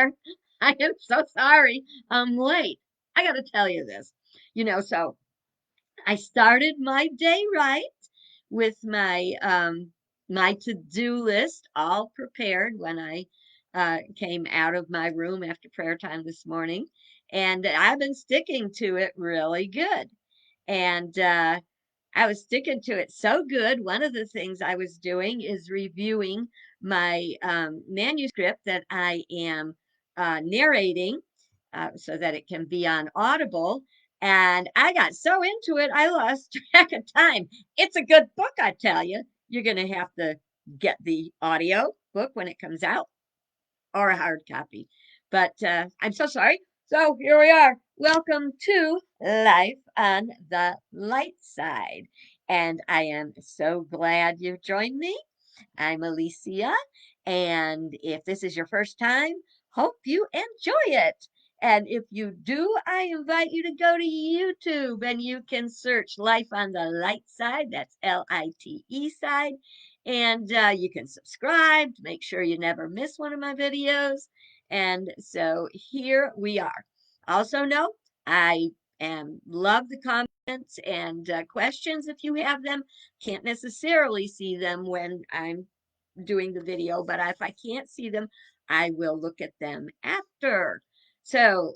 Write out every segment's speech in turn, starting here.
there. I am so sorry I'm late. I got to tell you this. So I started my day right with my to-do list all prepared when I came out of my room after prayer time this morning, and I've been sticking to it really good. And I was sticking to it so good. One of the things I was doing is reviewing my manuscript that I am narrating so that it can be on Audible. And I got so into it, I lost track of time. It's a good book, I tell you. You're going to have to get the audio book when it comes out or a hard copy. But I'm so sorry. So here we are. Welcome to Life on the Light Side. And I am so glad you've joined me. I'm Alicia. And if this is your first time, hope you enjoy it. And if you do, I invite you to go to YouTube and you can search Life on the Light Side. That's Lite side. And you can subscribe to make sure you never miss one of my videos. And so here we are. Also, note I love the comments and questions if you have them. Can't necessarily see them when I'm doing the video, but if I can't see them, I will look at them after. So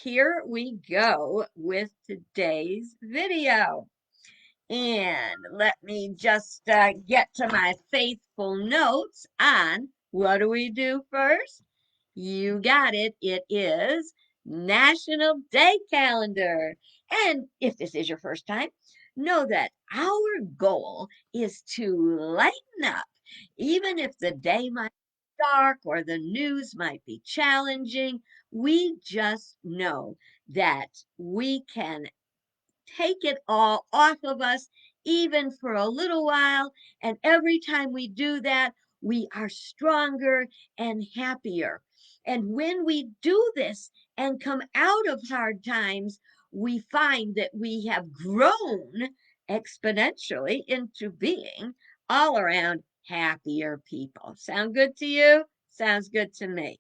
here we go with today's video. And let me just get to my faithful notes on what do we do first? You got it. It is National Day Calendar. And if this is your first time, know that our goal is to lighten up, even if the day might be dark or the news might be challenging. We just know that we can take it all off of us, even for a little while. And every time we do that, we are stronger and happier. And when we do this and come out of hard times, we find that we have grown exponentially into being all around happier people. Sound good to you? Sounds good to me.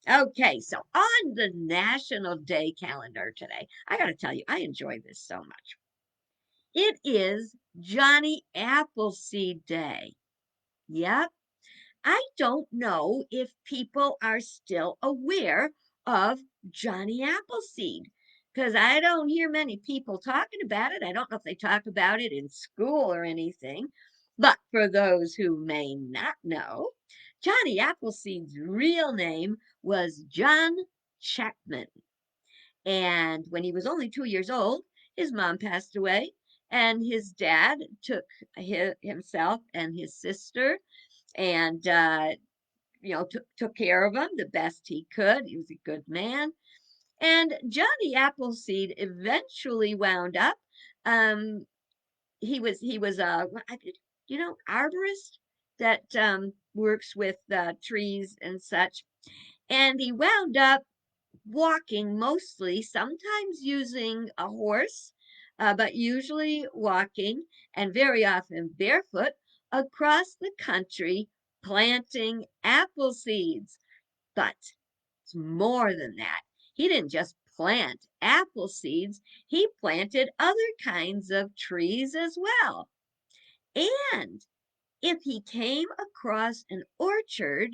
Okay, so on the National Day calendar today, I got to tell you, I enjoy this so much. It is Johnny Appleseed Day. Yep. I don't know if people are still aware of Johnny Appleseed because I don't hear many people talking about it. I don't know if they talk about it in school or anything. But for those who may not know, Johnny Appleseed's real name was John Chapman. And when he was only 2 years old, his mom passed away, and his dad took himself and his sister and took care of him the best he could. He was a good man. And Johnny Appleseed eventually wound up. Um, he was arborist that works with trees and such. And he wound up walking mostly, sometimes using a horse, but usually walking and very often barefoot across the country planting apple seeds. But it's more than that. He didn't just plant apple seeds, he planted other kinds of trees as well. And if he came across an orchard,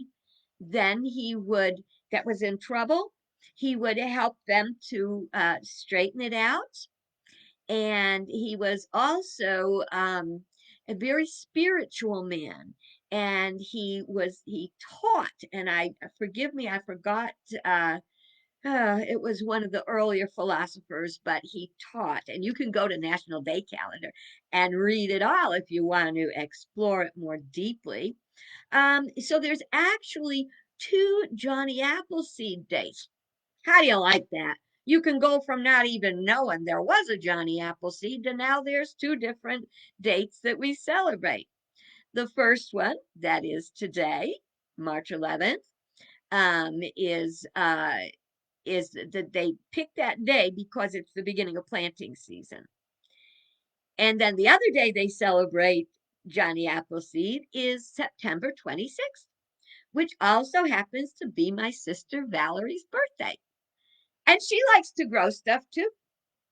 then he would, that was in trouble, he would help them to straighten it out. And he was also a very spiritual man. And he taught, and I forgive me, I forgot. It was one of the earlier philosophers, but he taught, and you can go to National Day Calendar and read it all if you want to explore it more deeply. So there's actually two Johnny Appleseed days. How do you like that? You can go from not even knowing there was a Johnny Appleseed to now there's two different dates that we celebrate. The first one, that is today, March 11th, is that they pick that day because it's the beginning of planting season. And then the other day they celebrate Johnny Appleseed is September 26th, which also happens to be my sister Valerie's birthday. And she likes to grow stuff too.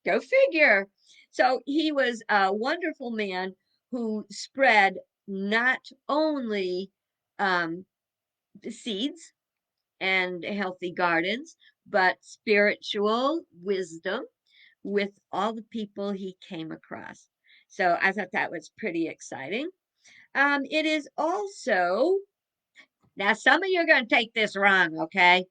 Go figure. So he was a wonderful man who spread not only um, the seeds and healthy gardens, but spiritual wisdom with all the people he came across. So I thought that was pretty exciting. It is also, now some of you are going to take this wrong, okay?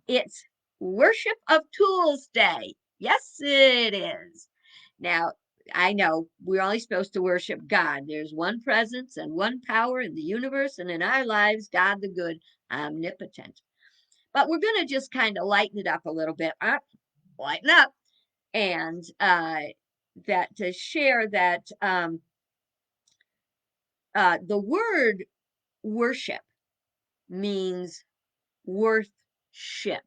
It's Worship of Tools Day. Yes, it is. Now, I know we're only supposed to worship God. There's one presence and one power in the universe and in our lives, God the good, omnipotent. But we're going to just kind of lighten it up a little bit. Lighten up. And that to share that the word worship means worthship.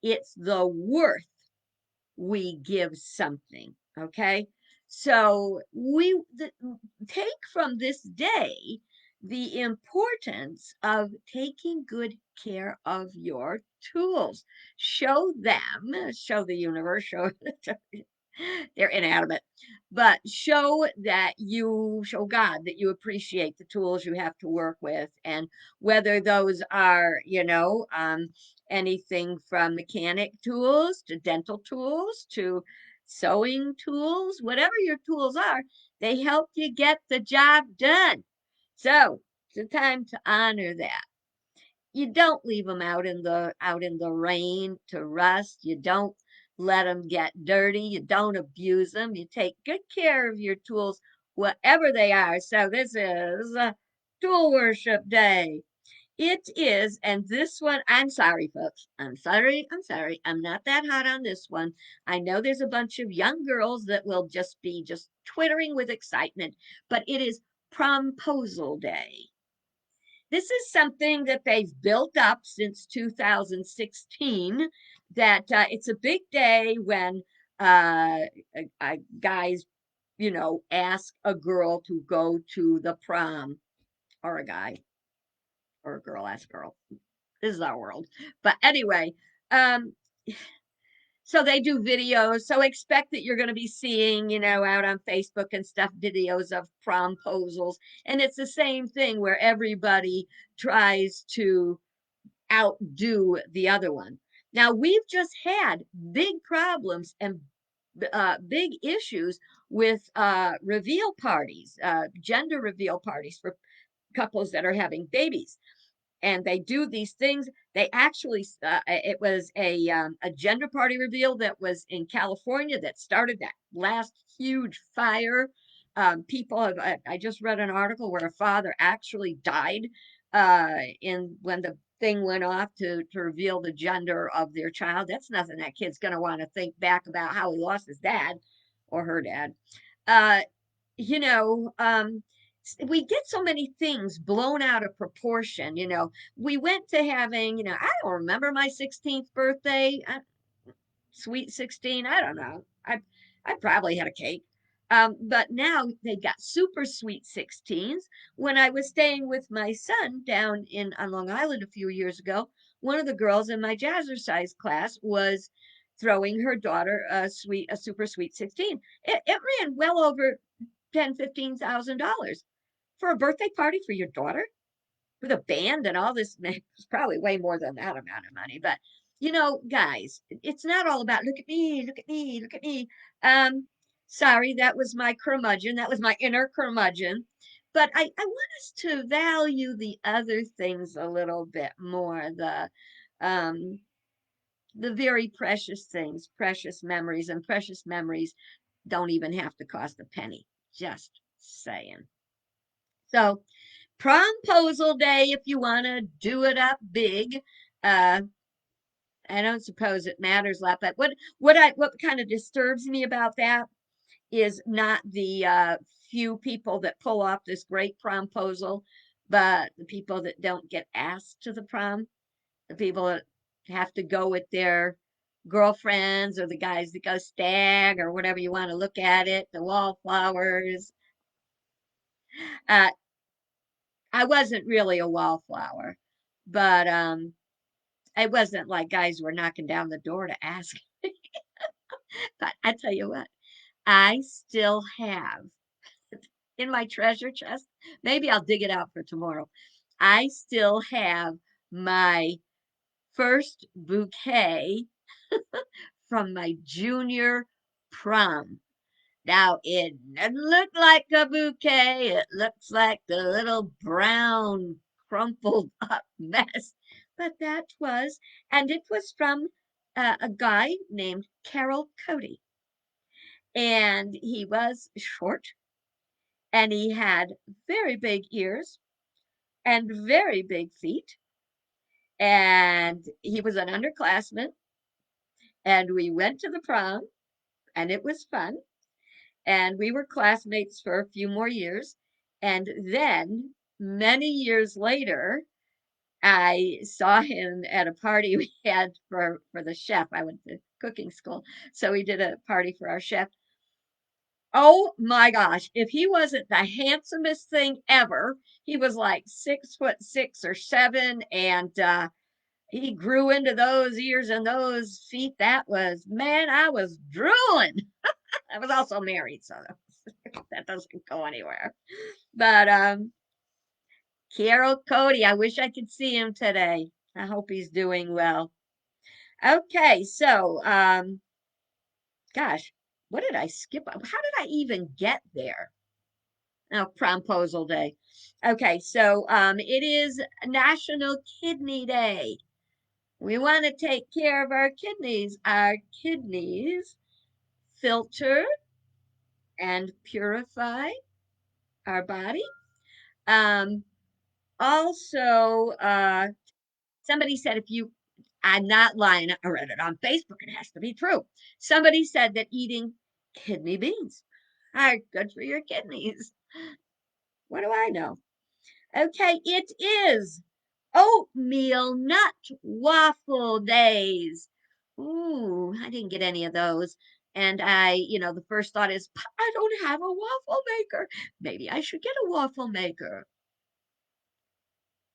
It's the worth we give something. Okay. So take from this day the importance of taking good care of your tools. Show them, show the universe, show they're inanimate, but show God that you appreciate the tools you have to work with, and whether those are, anything from mechanic tools to dental tools to sewing tools, whatever your tools are, they help you get the job done. So it's a time to honor that. You don't leave them out in the rain to rust. You don't let them get dirty. You don't abuse them. You take good care of your tools, whatever they are. So this is Tool Worship Day. It is, and this one, I'm sorry, folks. I'm sorry. I'm sorry. I'm not that hot on this one. I know there's a bunch of young girls that will just be just twittering with excitement, but it is Promposal Day. This is something that they've built up since 2016. That it's a big day when guys, ask a girl to go to the prom, or a guy or a girl ask a girl. This is our world. But anyway, um, so they do videos. So expect that you're going to be seeing, out on Facebook and stuff, videos of promposals. And it's the same thing where everybody tries to outdo the other one. Now, we've just had big problems and big issues with reveal parties, gender reveal parties for couples that are having babies, and they do these things. They actually, it was a gender party reveal that was in California that started that last huge fire. People have, I just read an article where a father actually died in when the thing went off to reveal the gender of their child. That's nothing that kid's going to want to think back about how he lost his dad or her dad. Uh, you know, um, we get so many things blown out of proportion. We went to having, I don't remember my 16th birthday, sweet 16. I don't know. I probably had a cake. But now they got super sweet 16s. When I was staying with my son down on Long Island a few years ago, one of the girls in my jazzercise class was throwing her daughter a super sweet 16. It ran well over 10, $15,000 for a birthday party for your daughter with a band and all this. It's probably way more than that amount of money, but guys, it's not all about look at me, look at me, look at me. Um, Sorry, that was my curmudgeon. That was my inner curmudgeon. But I want us to value the other things a little bit more. Um, the very precious things, precious memories, and precious memories don't even have to cost a penny. Just saying. So, promposal day, if you want to do it up big. Uh, I don't suppose it matters a lot, but what kind of disturbs me about that is not the few people that pull off this great promposal, but the people that don't get asked to the prom, the people that have to go with their girlfriends or the guys that go stag or whatever you want to look at it, the wallflowers. Uh, I wasn't really a wallflower, But it wasn't like guys were knocking down the door to ask. But I tell you what, I still have in my treasure chest. Maybe I'll dig it out for tomorrow. I still have my first bouquet from my junior prom. Now, it doesn't look like a bouquet. It looks like a little brown, crumpled up mess. But that was, and it was from a guy named Carol Cody. And he was short and he had very big ears and very big feet. And he was an underclassman. And we went to the prom and it was fun. And we were classmates for a few more years. And then many years later, I saw him at a party we had for the chef. I went to cooking school, so we did a party for our chef. Oh my gosh, if he wasn't the handsomest thing ever, he was like 6'6" or 7, and he grew into those ears and those feet. That was, man, I was drooling. I was also married, so that doesn't go anywhere. But Carol Cody, I wish I could see him today. I hope he's doing well. Okay, so gosh, what did I skip? How did I even get there? Oh, promposal day. Okay, so it is National Kidney Day. We want to take care of our kidneys. Our kidneys filter and purify our body. Um, Also, somebody said if you, I'm not lying, I read it on Facebook, it has to be true. Somebody said that eating kidney beans are good for your kidneys. What do I know? Okay, it is oatmeal nut waffle days. Ooh, I didn't get any of those. And the first thought is, I don't have a waffle maker. Maybe I should get a waffle maker.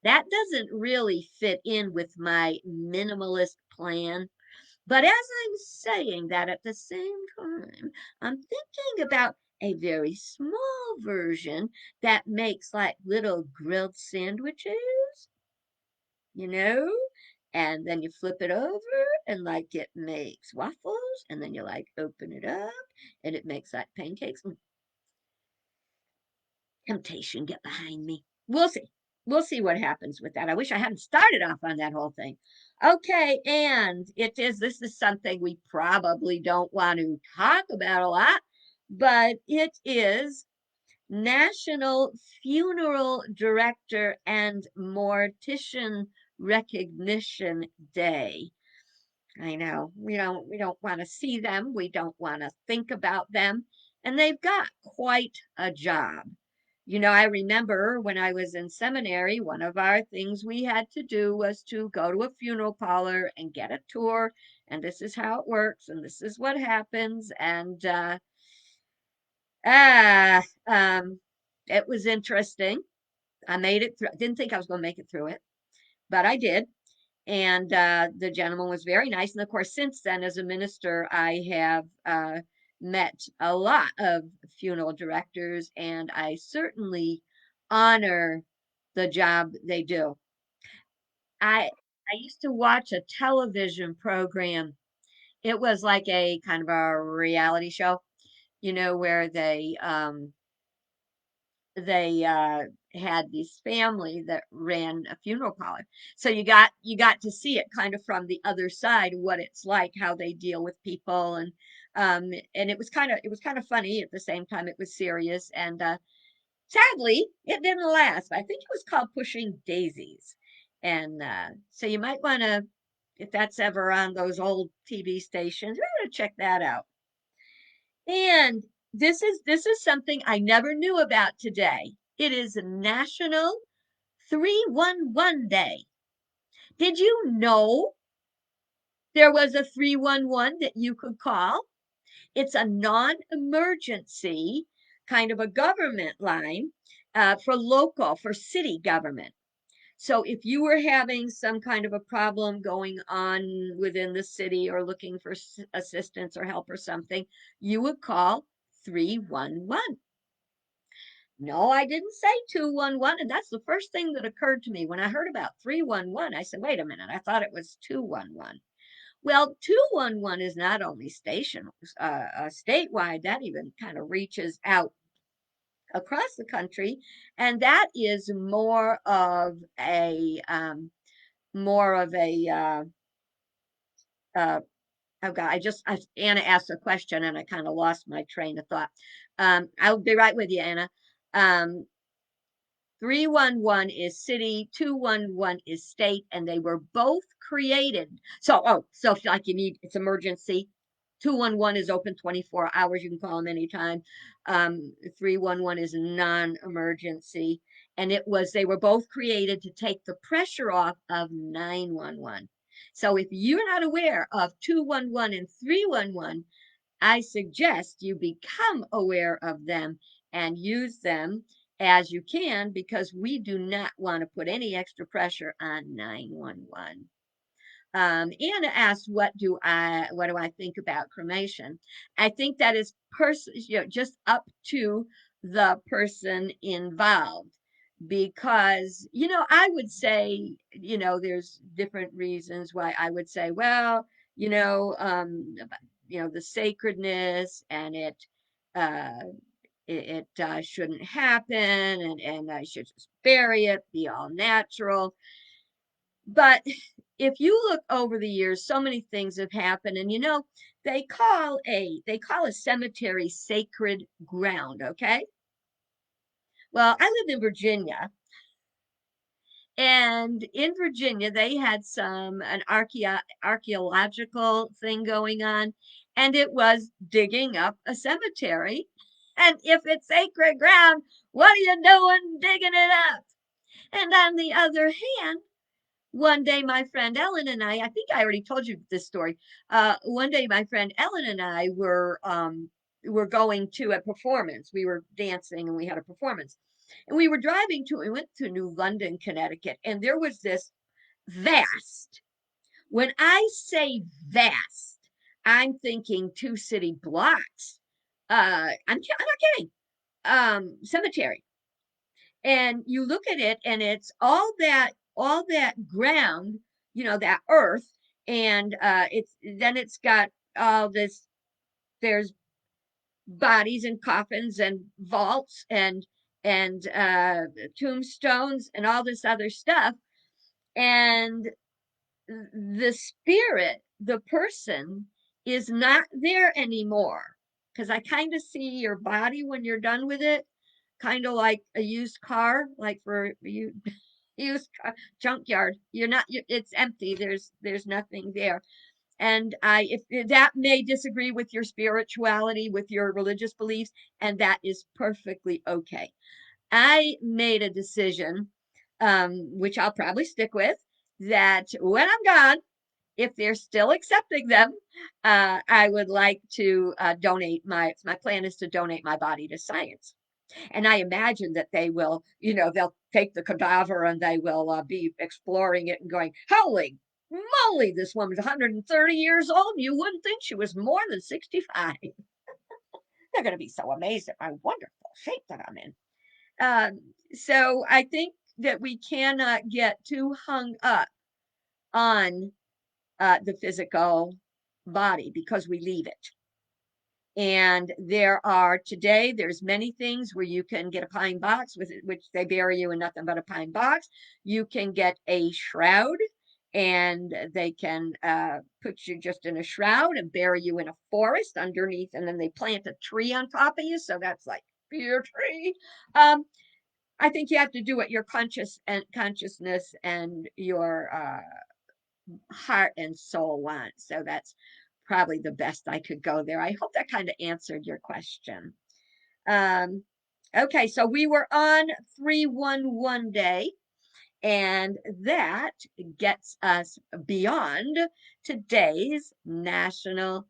That doesn't really fit in with my minimalist plan. But as I'm saying that at the same time, I'm thinking about a very small version that makes like little grilled sandwiches, you know? And then you flip it over and like it makes waffles, and then you like open it up and it makes like pancakes. Temptation, get behind me. We'll see. We'll see what happens with that. I wish I hadn't started off on that whole thing. Okay, and this is something we probably don't want to talk about a lot, but it is National Funeral Director and Mortician Recognition Day. I know we don't want to see them, we don't want to think about them, and they've got quite a job. I remember when I was in seminary, one of our things we had to do was to go to a funeral parlor and get a tour, and this is how it works, and this is what happens, and ah, it was interesting. I made it through. Didn't think I was going to make it through it, but I did. And the gentleman was very nice. And of course, since then, as a minister, I have met a lot of funeral directors, and I certainly honor the job they do. I used to watch a television program. It was like a kind of a reality show, where they had this family that ran a funeral parlor. So you got to see it kind of from the other side, what it's like, how they deal with people, and it was kind of funny at the same time. It was serious, and sadly, it didn't last. I think it was called Pushing Daisies, and so you might want to, if that's ever on those old TV stations, you want to check that out. And this is something I never knew about today. It is National 311 Day. Did you know there was a 311 that you could call? It's a non-emergency kind of a government line for city government. So if you were having some kind of a problem going on within the city or looking for assistance or help or something, you would call 311. No, I didn't say 211. And that's the first thing that occurred to me when I heard about 311. I said, wait a minute, I thought it was 211. Well, 211 is not only statewide, that even kind of reaches out across the country, and that is more of a uh, oh God, Anna asked a question and I kind of lost my train of thought. I'll be right with you, Anna. Um, 311 is city, 211 is state, and they were both created. So if like you need it's emergency, 211 is open 24 hours. You can call them anytime. 311 is non-emergency. And they were both created to take the pressure off of 911. So if you're not aware of 211 and 311, I suggest you become aware of them and use them as you can because we do not want to put any extra pressure on 911. Anna asked, what do I think about cremation? I think that is just up to the person involved because, I would say, there's different reasons why I would say, well, the sacredness and uh, it shouldn't happen and I should just bury it, be all natural. But if you look over the years, so many things have happened, and they call a cemetery sacred ground. Okay, well, I lived in Virginia, and in Virginia they had an archaeological thing going on, and it was digging up a cemetery. And if it's sacred ground, what are you doing digging it up? And on the other hand, one day my friend Ellen and I think I already told you this story. One day my friend Ellen and I were going to a performance. We were dancing and we had a performance. And we went to New London, Connecticut, and there was this vast. When I say vast, I'm thinking 2 city blocks. I'm not kidding. Cemetery, and you look at it and it's all that ground, that earth, and it's got all this. There's bodies and coffins and vaults and tombstones and all this other stuff, and the spirit, the person, is not there anymore because I kind of see your body when you're done with it, kind of like a used car, like for you used car, junkyard. It's empty. There's nothing there. And if that may disagree with your spirituality, with your religious beliefs, and that is perfectly okay. I made a decision, which I'll probably stick with, that when I'm gone, if they're still accepting them, I would like to donate my plan is to donate my body to science. And I imagine that they'll take the cadaver and they will be exploring it and going, holy moly, this woman's 130 years old. You wouldn't think she was more than 65. They're going to be so amazed at my wonderful shape that I'm in. So I think that we cannot get too hung up on the physical body because we leave it. And there's many things where you can get a pine box with it, which they bury you in nothing but a pine box. You can get a shroud and they can put you just in a shroud and bury you in a forest underneath, and then they plant a tree on top of you. So that's like your tree. Um, I think you have to do what your consciousness and your heart and soul want. So that's probably the best I could go there. I hope that kind of answered your question. Um, okay, so we were on 311 day, and that gets us beyond today's National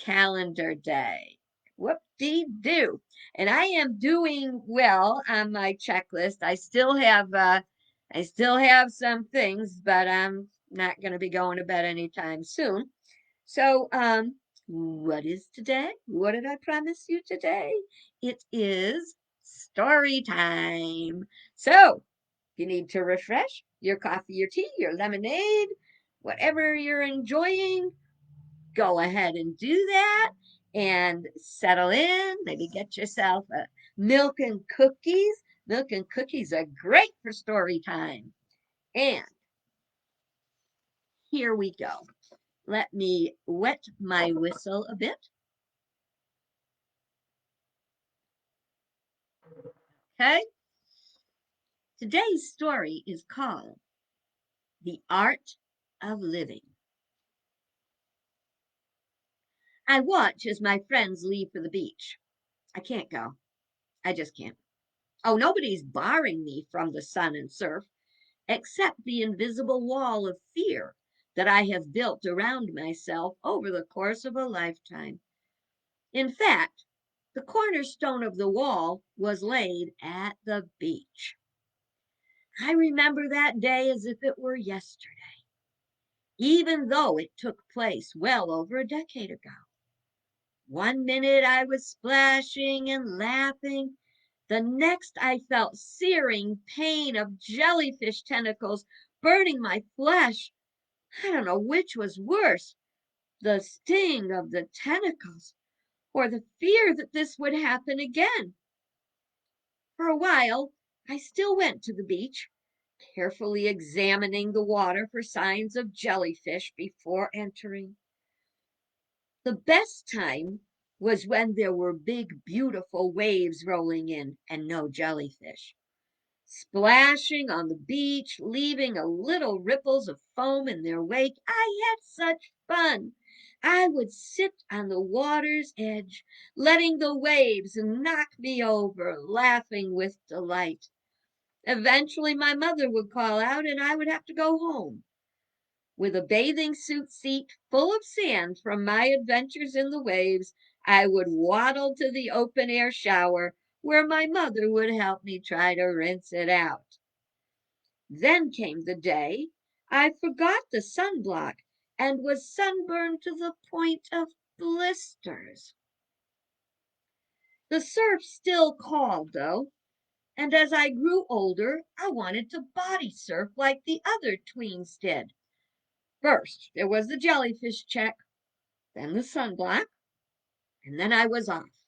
Calendar Day. Whoop-dee-doo. And I am doing well on my checklist. I still have I still have some things, but I'm not going to be going to bed anytime soon. So, what is today? What did I promise you today? It is story time. So, you need to refresh your coffee, your tea, your lemonade, whatever you're enjoying, go ahead and do that and settle in. Maybe get yourself a milk and cookies. Milk and cookies are great for story time. And here we go. Let me wet my whistle a bit. Okay. Today's story is called The Art of Living. I watch as my friends leave for the beach. I can't go. I just can't. Oh, nobody's barring me from the sun and surf, except the invisible wall of fear that I have built around myself over the course of a lifetime. In fact, the cornerstone of the wall was laid at the beach. I remember that day as if it were yesterday, even though it took place well over a decade ago. One minute I was splashing and laughing. The next I felt searing pain of jellyfish tentacles burning my flesh. I don't know which was worse, the sting of the tentacles or the fear that this would happen again. For a while, I still went to the beach, carefully examining the water for signs of jellyfish before entering. The best time was when there were big, beautiful waves rolling in and no jellyfish, splashing on the beach, leaving a little ripples of foam in their wake. I had such fun. I would sit on the water's edge, letting the waves knock me over, laughing with delight. Eventually, my mother would call out, and I would have to go home. With a bathing suit seat full of sand from my adventures in the waves, I would waddle to the open air shower where my mother would help me try to rinse it out. Then came the day I forgot the sunblock and was sunburned to the point of blisters. The surf still called, though, and as I grew older, I wanted to body surf like the other tweens did. First, there was the jellyfish check, then the sunblock, and then I was off.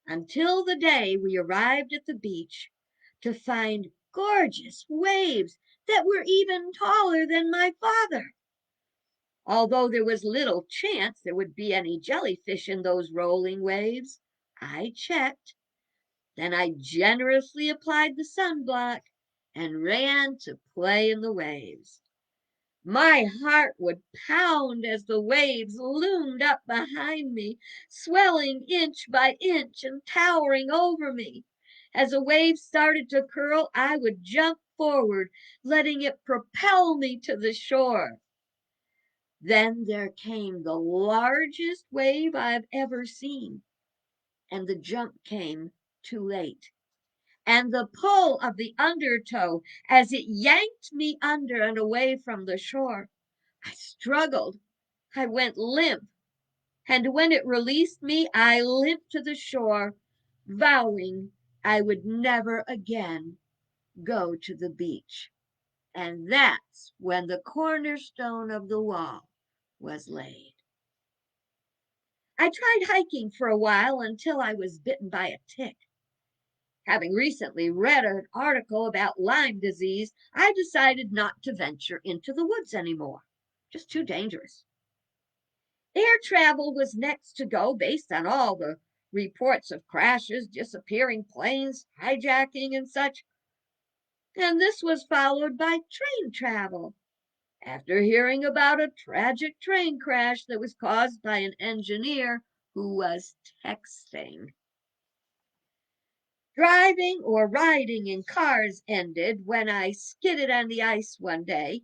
Until the day we arrived at the beach to find gorgeous waves that were even taller than my father. Although there was little chance there would be any jellyfish in those rolling waves, I checked. Then I generously applied the sunblock and ran to play in the waves. My heart would pound as the waves loomed up behind me, swelling inch by inch and towering over me. As a wave started to curl, I would jump forward, letting it propel me to the shore. Then there came the largest wave I've ever seen, and the jump came too late. And the pull of the undertow as it yanked me under and away from the shore. I struggled. I went limp. And when it released me, I limped to the shore, vowing I would never again go to the beach. And that's when the cornerstone of the wall was laid. I tried hiking for a while until I was bitten by a tick. Having recently read an article about Lyme disease, I decided not to venture into the woods anymore. Just too dangerous. Air travel was next to go based on all the reports of crashes, disappearing planes, hijacking, and such. And this was followed by train travel. After hearing about a tragic train crash that was caused by an engineer who was texting. Driving or riding in cars ended when I skidded on the ice one day,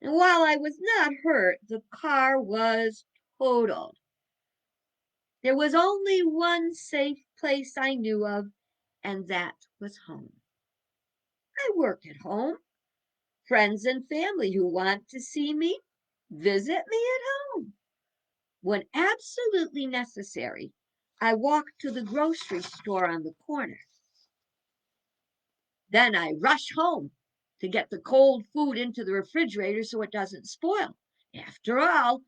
and while I was not hurt, the car was totaled. There was only one safe place I knew of, and that was home. I work at home. Friends and family who want to see me visit me at home. When absolutely necessary, I walk to the grocery store on the corner. Then I rush home to get the cold food into the refrigerator so it doesn't spoil. After all,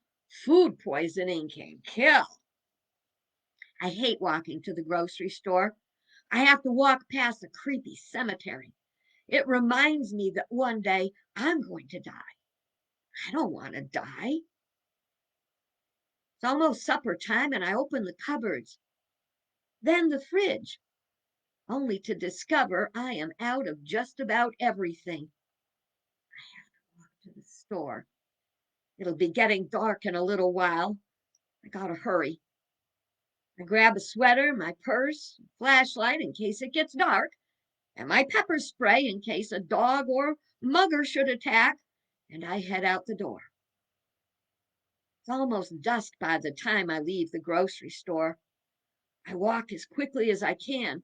food poisoning can kill. I hate walking to the grocery store. I have to walk past a creepy cemetery. It reminds me that one day I'm going to die. I don't want to die. It's almost supper time, and I open the cupboards, then the fridge, only to discover I am out of just about everything. I have to walk to the store. It'll be getting dark in a little while. I gotta hurry. I grab a sweater, my purse, flashlight in case it gets dark, and my pepper spray in case a dog or mugger should attack, and I head out the door. It's almost dusk by the time I leave the grocery store. I walk as quickly as I can.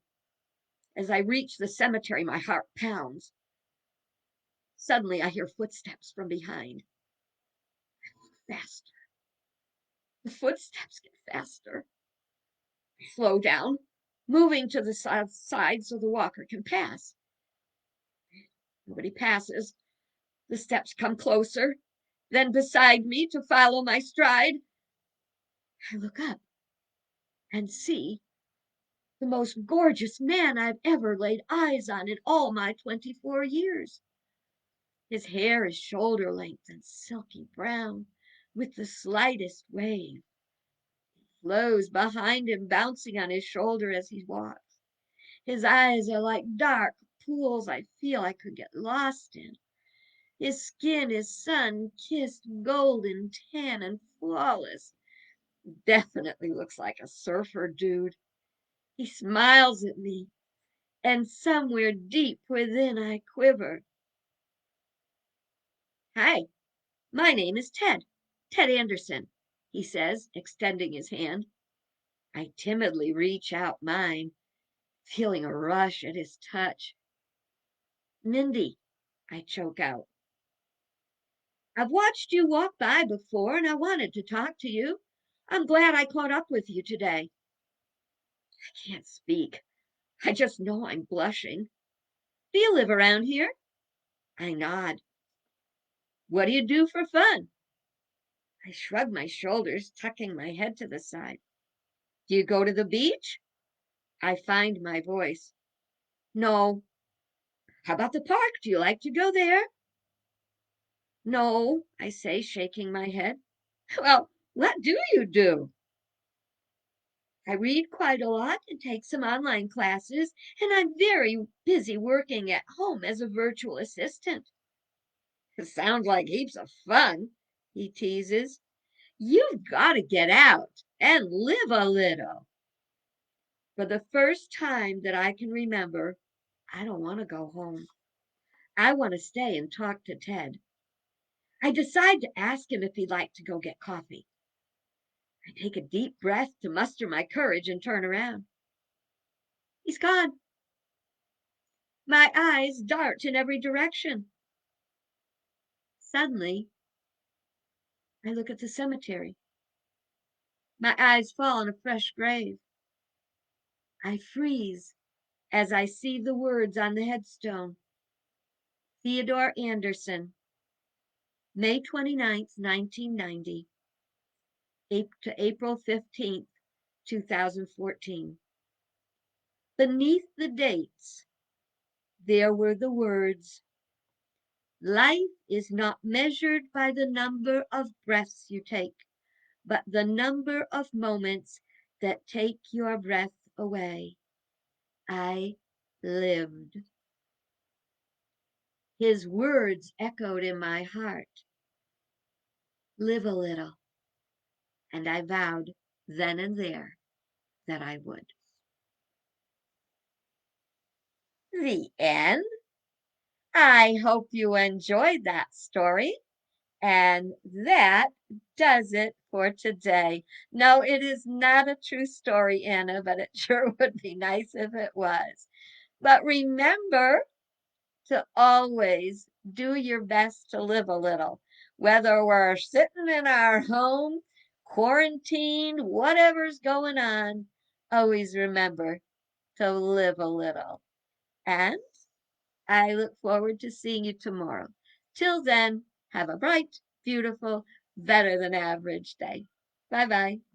As I reach the cemetery, my heart pounds. Suddenly, I hear footsteps from behind. Faster. The footsteps get faster. I slow down, moving to the side so the walker can pass. Nobody passes. The steps come closer, then beside me to follow my stride. I look up and see the most gorgeous man I've ever laid eyes on in all my 24 years. His hair is shoulder length and silky brown, with the slightest wave. It flows behind him, bouncing on his shoulder as he walks. His eyes are like dark pools I feel I could get lost in. His skin is sun-kissed, golden tan and flawless. Definitely looks like a surfer dude. He smiles at me, and somewhere deep within I quiver. Hi, my name is Ted Anderson, he says, extending his hand. I timidly reach out mine, feeling a rush at his touch. Mindy, I choke out. I've watched you walk by before, and I wanted to talk to you. I'm glad I caught up with you today. I can't speak. I just know I'm blushing. Do you live around here? I nod. What do you do for fun? I shrug my shoulders, tucking my head to the side. Do you go to the beach? I find my voice. No. How about the park? Do you like to go there? No, I say, shaking my head. Well, what do you do? I read quite a lot and take some online classes, and I'm very busy working at home as a virtual assistant. It sounds like heaps of fun, he teases. You've got to get out and live a little. For the first time that I can remember, I don't want to go home. I want to stay and talk to Ted. I decide to ask him if he'd like to go get coffee. I take a deep breath to muster my courage and turn around. He's gone. My eyes dart in every direction. Suddenly, I look at the cemetery. My eyes fall on a fresh grave. I freeze as I see the words on the headstone. Theodore Anderson, May 29th, 1990 to April 15th, 2014. Beneath the dates, there were the words, life is not measured by the number of breaths you take, but the number of moments that take your breath away. I lived. His words echoed in my heart. Live a little. And I vowed then and there that I would. The end. I hope you enjoyed that story. And that does it for today. No, it is not a true story, Anna, but it sure would be nice if it was. But remember, to always do your best to live a little, whether we're sitting in our home, quarantined, whatever's going on. Always remember to live a little. And I look forward to seeing you tomorrow. Till then, have a bright, beautiful, better than average day. Bye bye.